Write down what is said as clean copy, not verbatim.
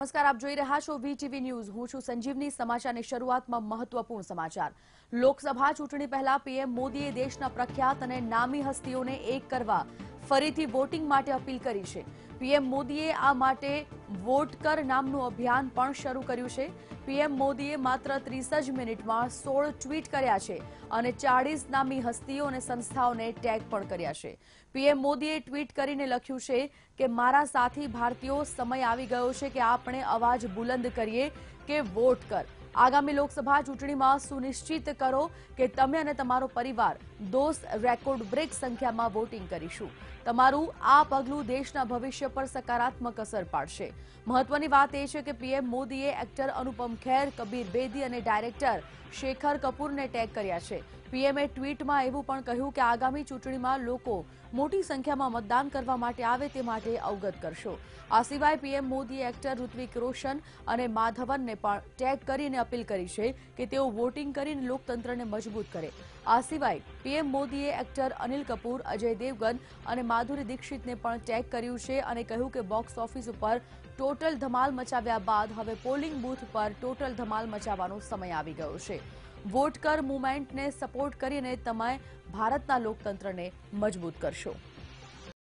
નમસ્કાર, આપ જોઈ રહ્યા છો વીટીવી ન્યૂઝ। હું છું સંજીવની। સમાચારની શરૂઆતમાં મહત્વપૂર્ણ સમાચાર। લોકસભા ચૂંટણી પહેલા પીએમ મોદીએ દેશના પ્રખ્યાત અને નામી હસ્તીઓને એક કરવા ફરીથી વોટિંગ માટે અપીલ કરી છે। પીએમ મોદીએ આ માટે વોટ કર નામનું અભિયાન પણ શરૂ કર્યું છે। પીએમ મોદીએ માત્ર 30 જ મિનિટમાં 16 ટ્વીટ કર્યા છે અને 40 નામી હસ્તીઓ અને સંસ્થાઓને ટેગ પણ કર્યા છે। પીએમ મોદીએ ટ્વીટ કરીને લખ્યું છે કે મારા સાથી ભારતીયો, સમય આવી ગયો છે કે આપણે અવાજ બુલંદ કરીએ કે વોટ કર। આગામી લોકસભા ચૂંટણીમાં સુનિશ્ચિત કરો કે તમે અને તમારો પરિવાર, દોસ્ત રેકોર્ડ બ્રેક સંખ્યામાં વોટિંગ કરીશું। તમારું આ પગલું દેશના ભવિષ્ય પર સકારાત્મક અસર પાડશે। મહત્વની વાત એ છે કે પીએમ મોદીએ એક્ટર અનુપમ ખેર, કબીર બેદી અને ડાયરેક્ટર શેખર કપૂરને ટેગ કર્યા છે। પીએમએ ટ્વીટમાં એવું પણ કહ્યું કે આગામી ચૂંટણીમાં લોકો મોટી સંખ્યામાં મતદાન કરવા માટે આવે તે માટે અવગત કરશો। આ સિવાય પીએમ મોદીએ એક્ટર ઋત્વિક રોશન અને માધવનને પણ ટેગ કરીને અપીલ કરી છે કે તેઓ વોટિંગ કરીને લોકતંત્રને મજબૂત કરે। આ સિવાય પીએમ મોદીએ એક્ટર અનિલ કપૂર, અજય દેવગન અને માધુરી દીક્ષિતને પણ ટેગ કર્યું છે અને કહ્યું કે બોક્સ ઓફિસ ઉપર ટોટલ ધમાલ મચાવ્યા બાદ હવે પોલિંગ બૂથ પર ટોટલ ધમાલ મચાવવાનો સમય આવી ગયો છે। વોટ કર મૂવમેન્ટને સપોર્ટ કરીને તમે ભારતના લોકતંત્રને મજબૂત કરશો।